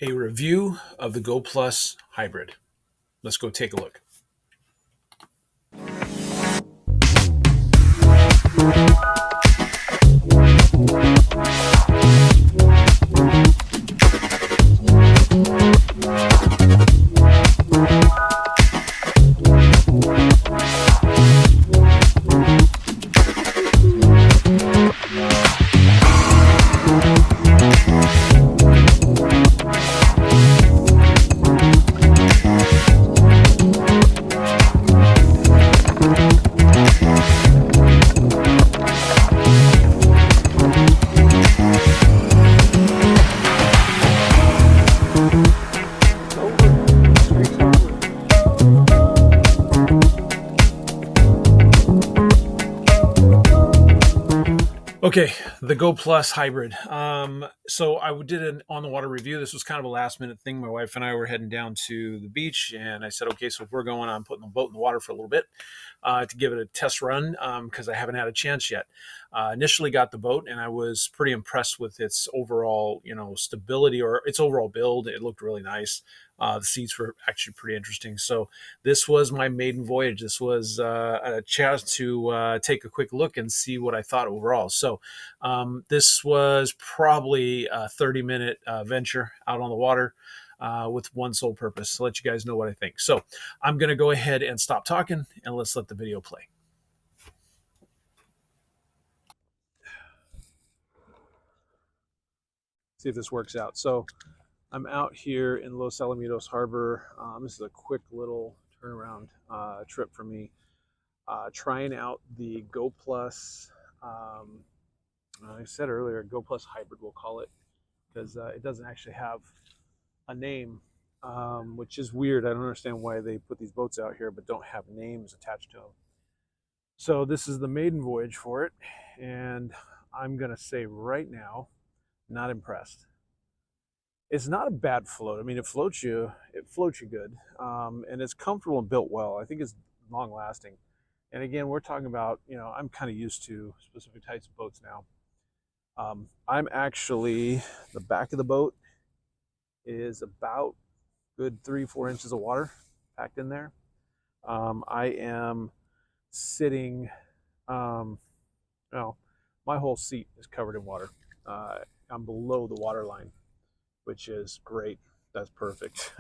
a review of the GoPlus Hybrid. Let's go take a look. Okay, the GoPlus Hybrid. So I did an on the water review. This was kind of a last minute thing. My wife and I were heading down to the beach, and I said, okay, so if we're going, I'm putting the boat in the water for a little bit to give it a test run because I haven't had a chance yet. Initially got the boat, and I was pretty impressed with its overall, stability or its overall build. It looked really nice. The seats were actually pretty interesting. So this was my maiden voyage. This was a chance to take a quick look and see what I thought overall. So this was probably a 30-minute venture out on the water with one sole purpose, to let you guys know what I think. So I'm going to go ahead and stop talking, and let's let the video play. See if this works out. So I'm out here in Los Alamitos Harbor. This is a quick little turnaround trip for me. Trying out the GoPlus, I said earlier, GoPlus Hybrid we'll call it, because it doesn't actually have a name, which is weird. I don't understand why they put these boats out here but don't have names attached to them. So this is the maiden voyage for it, and I'm going to say right now, not impressed. It's not a bad float. I mean, it floats you good, and it's comfortable and built well. I think it's long lasting. And again, we're talking about, I'm kind of used to specific types of boats now. I'm actually, the back of the boat is about good 3-4 inches of water packed in there. I am sitting, my whole seat is covered in water. I'm below the water line, which is great. That's perfect.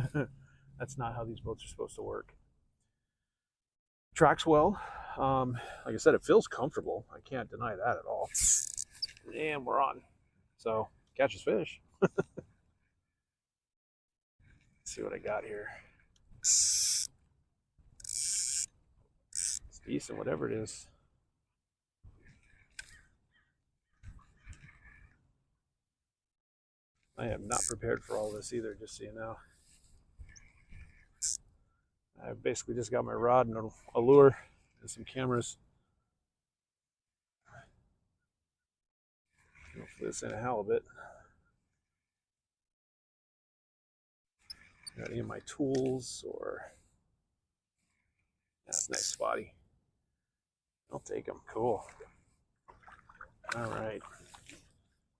That's not how these boats are supposed to work. Tracks well. Like I said, it feels comfortable. I can't deny that at all. And we're on. So, catches fish. Let's see what I got here. It's decent, whatever it is. I am not prepared for all this either, just so you know. I've basically just got my rod and a lure and some cameras. Hopefully this ain't a halibut. Got any of my tools or... That's nice spotty. I'll take them. Cool. All right.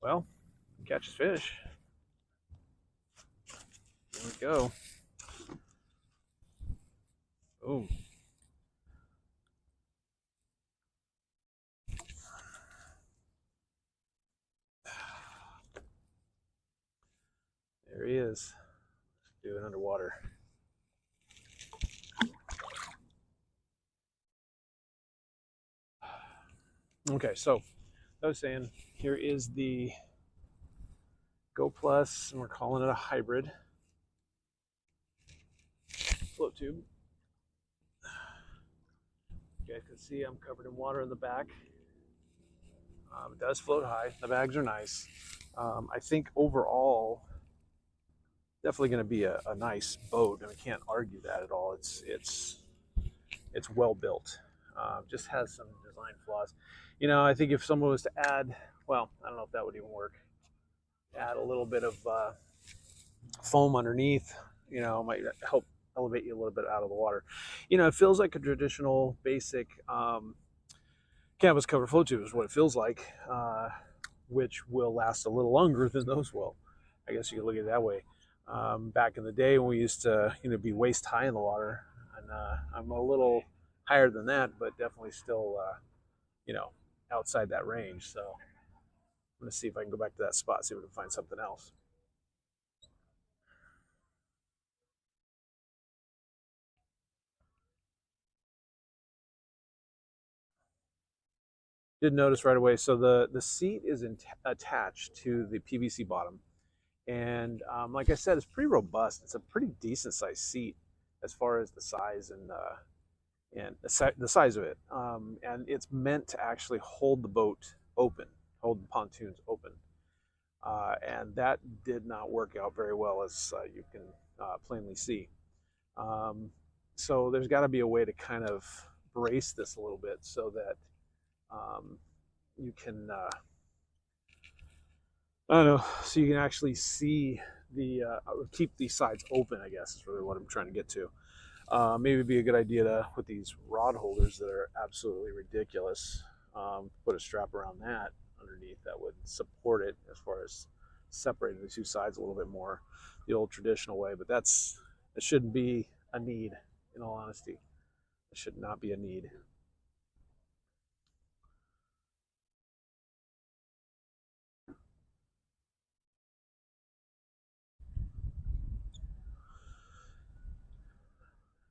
Well, catches fish. Here we go. Boom. There he is. Do it underwater. Okay, so I was saying, here is the GoPlus, and we're calling it a hybrid float tube. You guys can see I'm covered in water in the back. It does float high. The bags are nice. I think overall, definitely going to be a nice boat, and I can't argue that at all. It's well built. Just has some design flaws. I think if someone was to add, well, I don't know if that would even work. Add a little bit of foam underneath, might help elevate you a little bit out of the water. It feels like a traditional, basic canvas cover float tube is what it feels like, which will last a little longer than those will. I guess you could look at it that way. back in the day when we used to, be waist high in the water. And I'm a little higher than that, but definitely still, outside that range. So I'm going to see if I can go back to that spot, see if we can find something else. Did notice right away. So the seat is attached to the PVC bottom, and like I said, it's pretty robust. It's a pretty decent sized seat as far as the size and the size of it. And it's meant to actually hold the boat open, hold the pontoons open. And that did not work out very well, as you can plainly see. So there's got to be a way to kind of brace this a little bit so that you can, I don't know, so you can actually see keep these sides open, I guess is really what I'm trying to get to. Maybe it'd be a good idea to put these rod holders that are absolutely ridiculous, put a strap around that underneath that would support it as far as separating the two sides a little bit more the old traditional way. But it shouldn't be a need, in all honesty. It should not be a need.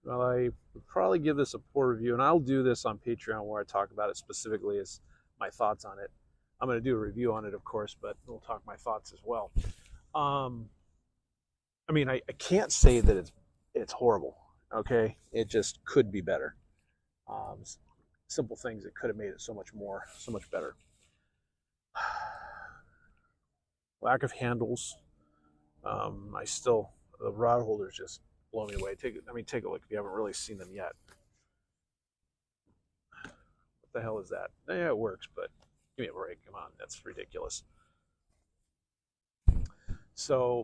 Well, I would probably give this a poor review, and I'll do this on Patreon where I talk about it specifically as my thoughts on it. I'm going to do a review on it, of course, but we'll talk my thoughts as well. I mean, I can't say that it's horrible. Okay, it just could be better. Simple things that could have made it so much better. Lack of handles. The rod holders just blow me away. Take a look if you haven't really seen them yet. What the hell is that? Yeah, it works, but give me a break. Come on, that's ridiculous. So,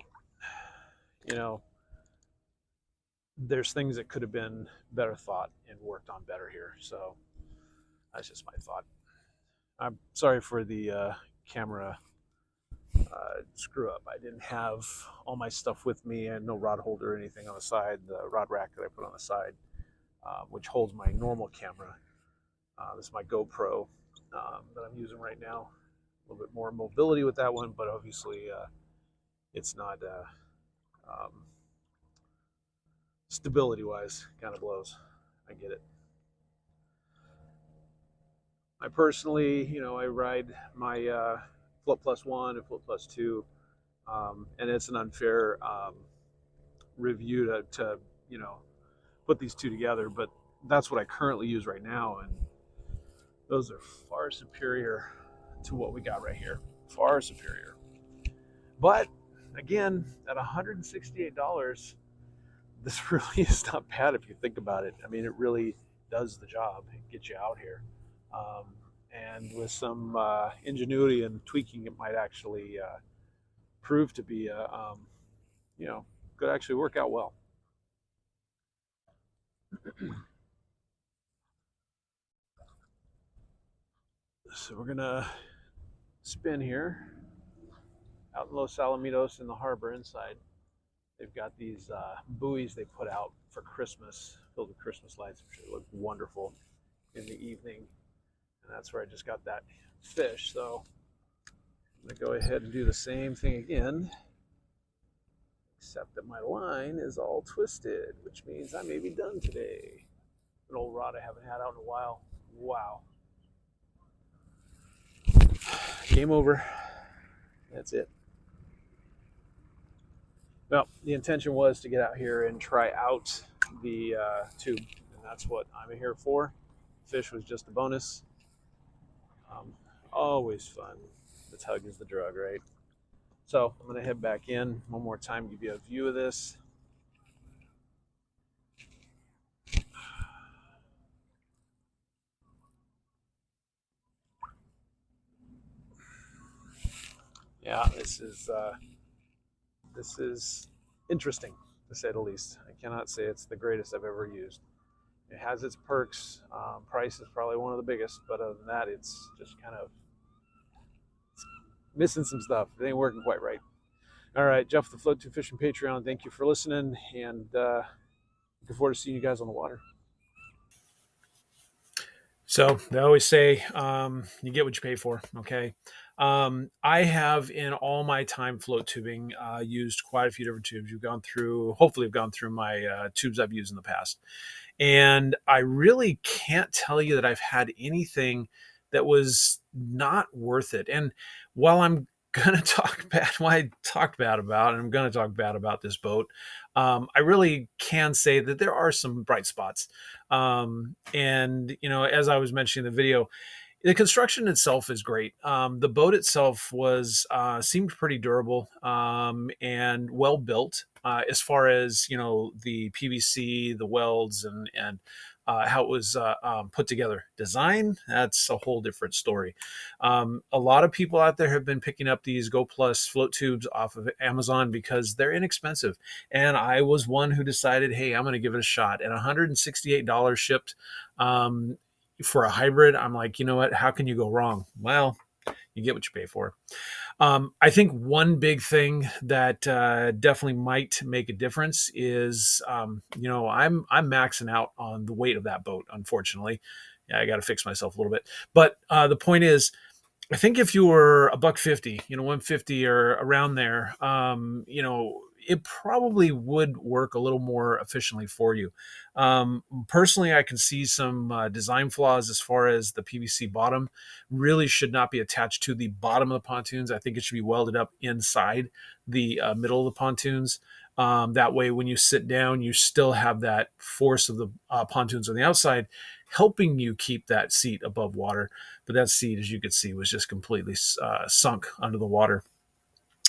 there's things that could have been better thought and worked on better here. So that's just my thought. I'm sorry for the camera screw up. I didn't have all my stuff with me and no rod holder or anything on the side. The rod rack that I put on the side, which holds my normal camera. This is my GoPro that I'm using right now. A little bit more mobility with that one, but obviously it's not stability-wise, kind of blows. I get it. I personally, I ride my Float Plus 1 and Float Plus 2, and it's an unfair review to put these two together, but that's what I currently use right now, and those are far superior to what we got right here. Far superior. But again, at $168, this really is not bad if you think about it. I mean, it really does the job. It gets you out here. And with some ingenuity and tweaking, it might actually prove to be, could actually work out well. So we're gonna spin here out in Los Alamitos in the harbor inside. They've got these buoys they put out for Christmas, filled with Christmas lights, which look wonderful in the evening. And that's where I just got that fish. So I'm gonna go ahead and do the same thing again, except that my line is all twisted, which means I may be done today. An old rod I haven't had out in a while. Wow. Game over. That's it. Well, the intention was to get out here and try out the tube, and that's what I'm here for. Fish was just a bonus. Always fun. The tug is the drug, right? So I'm going to head back in one more time, give you a view of this. Yeah, this is interesting, to say the least. I cannot say it's the greatest I've ever used. It has its perks. Price is probably one of the biggest, but other than that, it's just kind of missing some stuff. It ain't working quite right. All right, Jeff, the Float Tube Fishing Patreon. Thank you for listening, and looking forward to seeing you guys on the water. So they always say you get what you pay for. Okay. I have in all my time float tubing used quite a few different tubes. You've gone through, hopefully, I've gone through my tubes I've used in the past. And I really can't tell you that I've had anything that was not worth it. And while I'm going to talk bad, well, I talked bad about, and I'm going to talk bad about this boat, I really can say that there are some bright spots. And, you know, as I was mentioning in the video, the construction itself is great. The boat itself was seemed pretty durable and well built as far as you know the PVC, the welds, and how it was put together. Design, that's a whole different story. A lot of people out there have been picking up these GoPlus float tubes off of Amazon because they're inexpensive, and I was one who decided, hey, I'm going to give it a shot. And $168 shipped. For a hybrid, I'm like, you know what? How can you go wrong? Well, you get what you pay for. I think one big thing that definitely might make a difference is, you know, I'm maxing out on the weight of that boat. Unfortunately, yeah, I got to fix myself a little bit. But the point is, I think if you were a buck 50, you know, 150 or around there, you know, it probably would work a little more efficiently for you. Personally, I can see some design flaws as far as the PVC bottom really should not be attached to the bottom of the pontoons. I think it should be welded up inside the middle of the pontoons. That way, when you sit down, you still have that force of the pontoons on the outside helping you keep that seat above water. But that seat, as you could see, was just completely sunk under the water.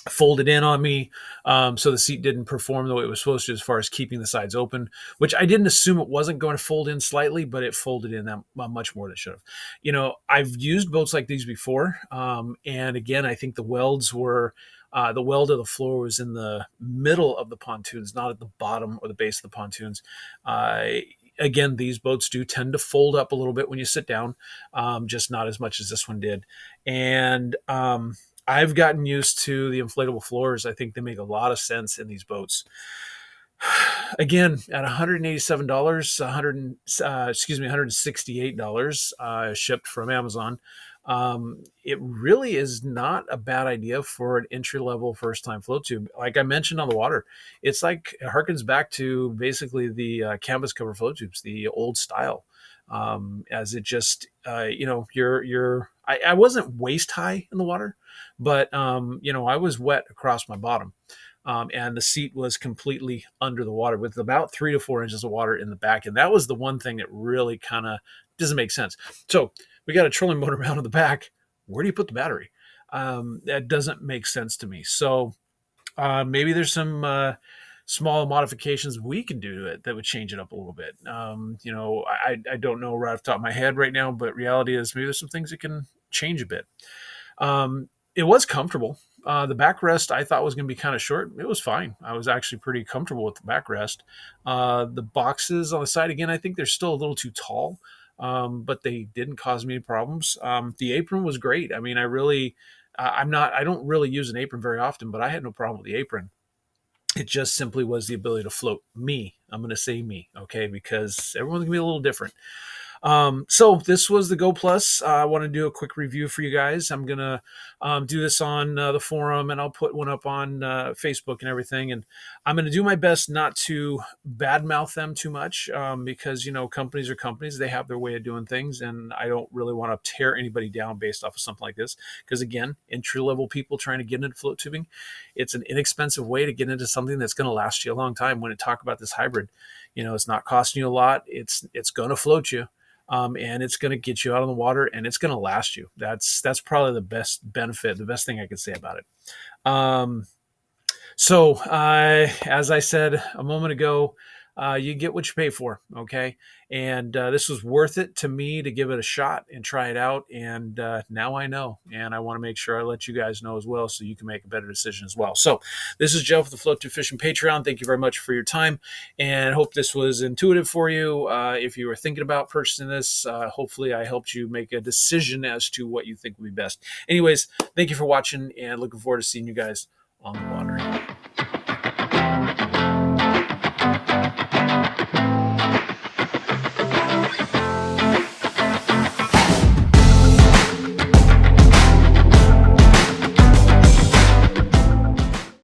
Folded in on me, so the seat didn't perform the way it was supposed to as far as keeping the sides open, which I didn't assume it wasn't going to fold in slightly, but it folded in that much more than it should have. You know, I've used boats like these before, and again, I think the welds were the weld of the floor was in the middle of the pontoons, not at the bottom or the base of the pontoons. Again, these boats do tend to fold up a little bit when you sit down, just not as much as this one did. And I've gotten used to the inflatable floors. I think they make a lot of sense in these boats. Again, at $187, $168 shipped from Amazon. It really is not a bad idea for an entry level first time float tube. Like I mentioned on the water, it's like it harkens back to basically the canvas cover float tubes, the old style. As it just, you know, I wasn't waist high in the water, but you know, I was wet across my bottom. And the seat was completely under the water with about 3 to 4 inches of water in the back. And that was the one thing that really kind of doesn't make sense. So we got a trolling motor mount on the back. Where do you put the battery? That doesn't make sense to me. So maybe there's some small modifications we can do to it that would change it up a little bit. You know, I don't know right off the top of my head right now, but reality is maybe there's some things that can change a bit. It was comfortable. The backrest I thought was going to be kind of short. It was fine. I was actually pretty comfortable with the backrest. The boxes on the side, again, I think they're still a little too tall, but they didn't cause me any problems. The apron was great. I mean, I don't really use an apron very often, but I had no problem with the apron. It just simply was the ability to float me. I'm going to say me, okay, because everyone's going to be a little different. So this was the Go Plus. I want to do a quick review for you guys. I'm going to do this on the forum, and I'll put one up on Facebook and everything. And I'm going to do my best not to badmouth them too much because, you know, companies are companies. They have their way of doing things, and I don't really want to tear anybody down based off of something like this. Because, again, entry-level people trying to get into float tubing, it's an inexpensive way to get into something that's going to last you a long time. When I talk about this hybrid, you know, it's not costing you a lot. It's going to float you. And it's going to get you out on the water, and it's going to last you. That's probably the best benefit, the best thing I could say about it. So as I said a moment ago, you get what you pay for, okay? And this was worth it to me to give it a shot and try it out. And now I know, and I want to make sure I let you guys know as well so you can make a better decision as well. So this is Jeff with the Float Tube Fishing Patreon. Thank you very much for your time, and hope this was intuitive for you. If you were thinking about purchasing this, hopefully I helped you make a decision as to what you think would be best. Anyways, thank you for watching, and looking forward to seeing you guys on the water.